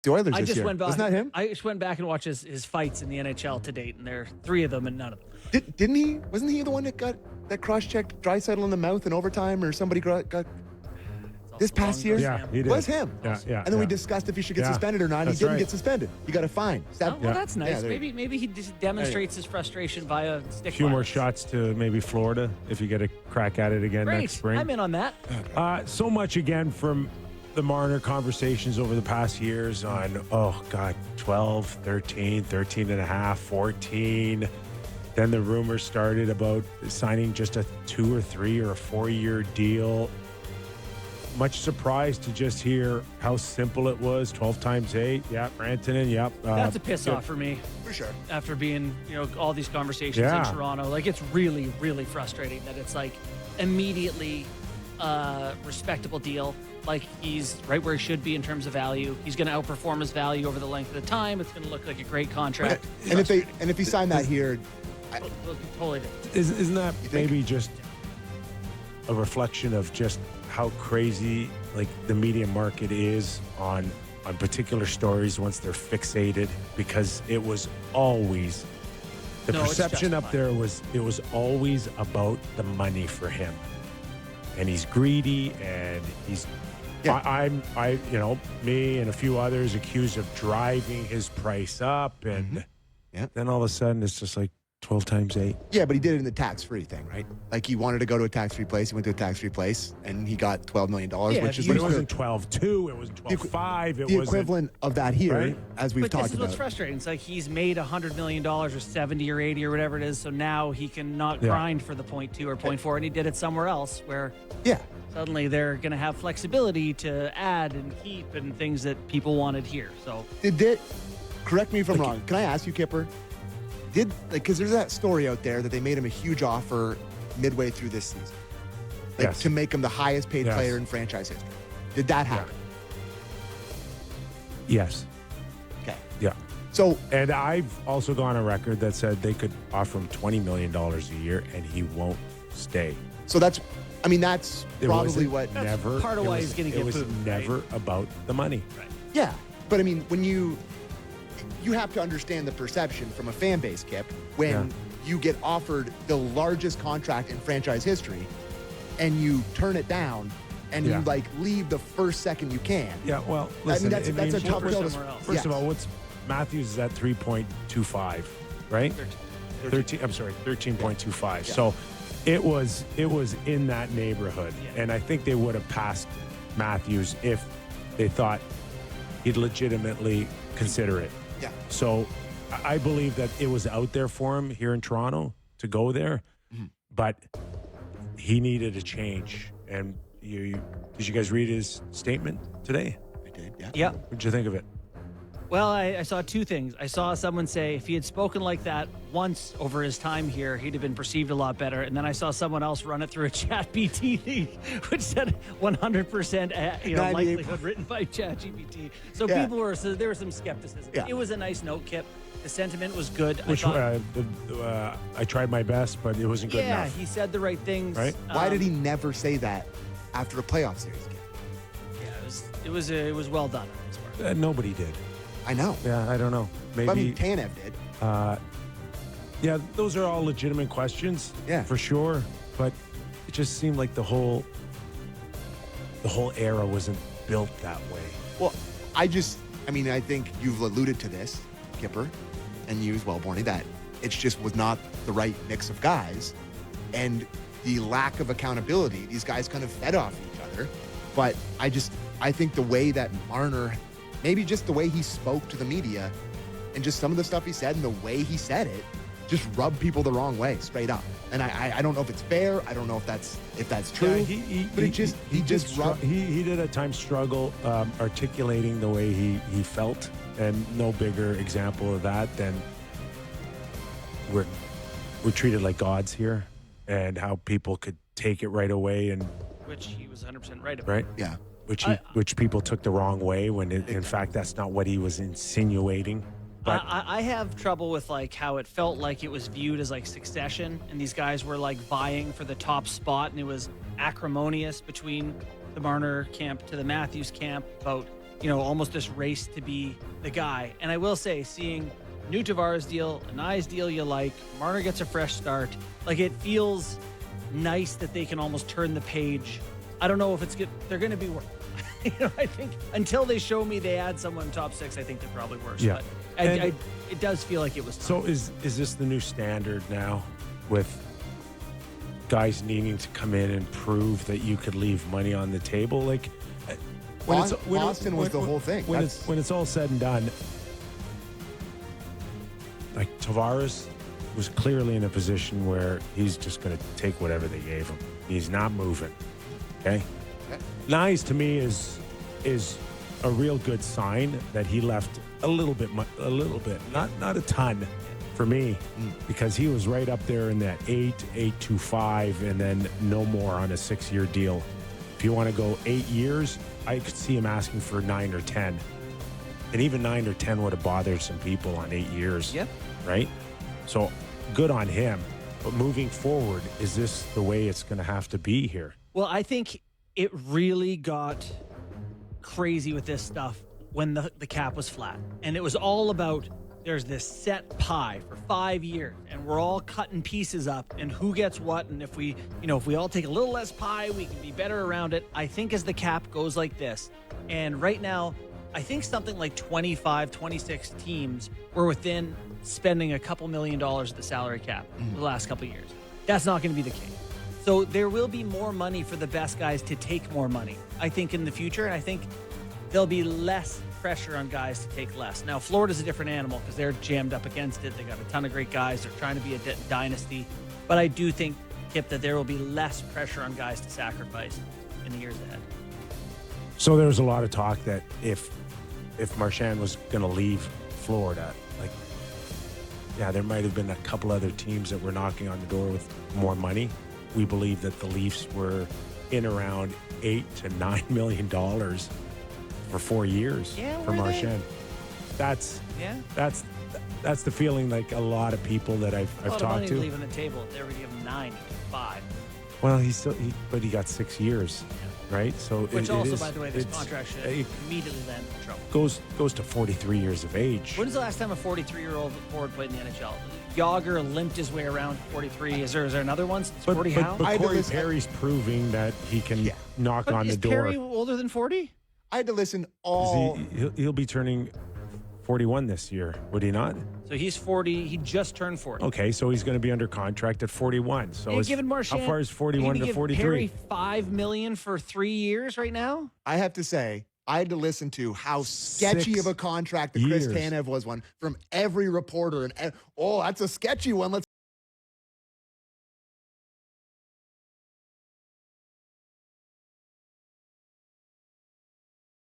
the Oilers I this just year. went back. Wasn't that him? I just went back and watched his fights in the NHL to date, and there are 3 of them and none of them. Didn't he? Wasn't he the one that cross-checked Draisaitl in the mouth in overtime, or somebody got this past year? Yeah, he did. Was him. Yeah. And then we discussed if he should get suspended or not. That's he didn't right. get suspended. He got a fine. Oh, well, that's nice. Yeah, Maybe he just demonstrates his frustration via stick A few more violence. shots to maybe Florida if you get a crack at it again Great. next spring. I'm in on that. So much again from the Marner conversations over the past years on, 12, 13 and a half, 14. Then the rumors started about signing just a 2 or 3 or a 4-year deal. Much surprised to just hear how simple it was. 12 times 8. Yep. Rantanen. Yep. That's a piss off for me. For sure. After being, all these conversations in Toronto. Like, it's really, really frustrating that it's like immediately respectable deal. Like, he's right where he should be in terms of value. He's going to outperform his value over the length of the time. It's going to look like a great contract. And if he signed that here, Totally different. Isn't that maybe just a reflection of just how crazy like the media market is on particular stories once they're fixated? Because it was always the perception up there was always about the money for him, and he's greedy, and he's me and a few others accused of driving his price up, and then all of a sudden it's just like 12 times 8. Yeah, but he did it in the tax-free thing, right? Like, he wanted to go to a tax-free place. He went to a tax-free place, and he got $12 million, which is but it wasn't 12.2. It was 12.5. It the was equivalent of that here, right? as we've But talked this is about. what's frustrating. It's like he's made $100 million or 70 or 80 or whatever it is, so now he can not grind for the 0.2 or 0.4, and he did it somewhere else where suddenly they're going to have flexibility to add and keep and things that people wanted here. So Correct me if I'm wrong. Can I ask you, Kipper? Because there's that story out there that they made him a huge offer midway through this season, to make him the highest paid player in franchise history. Did that happen? Yes. Okay. Yeah. So, and I've also gone on record that said they could offer him $20 million a year and he won't stay. So that's probably what. That's part of why he's going to get booed. It was never about the money. Right. Yeah, but I mean, when you have to understand the perception from a fan base, Kip, when you get offered the largest contract in franchise history and you turn it down and you leave the first second you can. Yeah, well, listen, that's a tough pill to First of all, what's Matthews is at 3.25, right? 13. I'm sorry, 13.25. Yeah. So it was in that neighborhood, and I think they would have passed Matthews if they thought he'd legitimately consider it. Yeah. So I believe that it was out there for him here in Toronto to go there, but he needed a change. And did you guys read his statement today? I did, Yeah. What did you think of it? Well, I saw 2 things. I saw someone say if he had spoken like that once over his time here, he'd have been perceived a lot better. And then I saw someone else run it through a ChatGPT, which said 100% likelihood written by ChatGPT. So there was some skepticism. Yeah. It was a nice note, Kip. The sentiment was good. I tried my best, but it wasn't good enough. Yeah, he said the right things. Right? Why did he never say that after a playoff series game? Yeah, it was well done on his part. Nobody did. I know. Yeah, I don't know. Maybe. But I mean, Tanev did. Yeah, those are all legitimate questions. Yeah, for sure. But it just seemed like the whole era wasn't built that way. Well, I think you've alluded to this, Kipper, and you as well, Borny, that it just was not the right mix of guys, and the lack of accountability. These guys kind of fed off each other. But I think the way that Marner, maybe just the way he spoke to the media and just some of the stuff he said and the way he said it just rubbed people the wrong way, straight up. And I don't know if it's fair. I don't know if that's true. Yeah, but he did at times struggle articulating the way he felt, and no bigger example of that than we're treated like gods here, and how people could take it right away, and which he was 100% right about. Right? Yeah. Which people took the wrong way when in fact that's not what he was insinuating. But I have trouble with how it felt like it was viewed as Succession, and these guys were vying for the top spot, and it was acrimonious between the Marner camp to the Matthews camp about almost this race to be the guy. And I will say, seeing new Tavares deal, a nice deal you like, Marner gets a fresh start, like it feels nice that they can almost turn the page. I don't know if it's good. They're going to be worse. I think until they show me they add someone top 6, I think they're probably worse. Yeah. But it does feel like it was time. So is this the new standard now with guys needing to come in and prove that you could leave money on the table? Like Boston was the whole thing. When it's all said and done, like Tavares was clearly in a position where he's just going to take whatever they gave him. He's not moving. Okay. Nice to me is a real good sign that he left a little bit, not a ton for me, because he was right up there in that 8.25, and then no more on a 6-year deal. If you want to go 8 years, I could see him asking for 9 or 10, and even 9 or 10 would have bothered some people on 8 years. Yep. Right. So good on him. But moving forward, is this the way it's going to have to be here? Well, I think it really got crazy with this stuff when the cap was flat. And it was all about there's this set pie for 5 years, and we're all cutting pieces up and who gets what. And if we all take a little less pie, we can be better around it. I think as the cap goes like this, and right now, I think something like 25, 26 teams were within spending a couple $1 million of the salary cap the last couple of years. That's not going to be the case. So there will be more money for the best guys to take more money, I think, in the future. And I think there'll be less pressure on guys to take less. Now, Florida's a different animal because they're jammed up against it. They got a ton of great guys. They're trying to be a dynasty. But I do think, Kip, that there will be less pressure on guys to sacrifice in the years ahead. So there was a lot of talk that if Marchand was going to leave Florida, there might have been a couple other teams that were knocking on the door with more money. We believe that the Leafs were in around $8 to $9 million for 4 years for Marchand. That's the feeling. Like a lot of people that I've talked to. Leaving the table. They were going to give him 9 to 5. Well, he got 6 years. Right, so which also, by the way, this contract should immediately land in trouble. Goes to 43 years of age. When's the last time a 43-year-old forward played in the NHL? Yager limped his way around 43. Is there another one? Gordie Howe? But Corey Perry's proving that he can knock on the door. Is Perry older than 40? I had to listen all. He'll be turning 41 this year, would he not? So he's 40. He just turned 40. Okay, so he's going to be under contract at 41. So Marchand, how far is 41 to 43? Perry $5 million for 3 years right now? I have to say, I had to listen to how sketchy of a contract the Chris Tanev was one from every reporter. And that's a sketchy one. Let's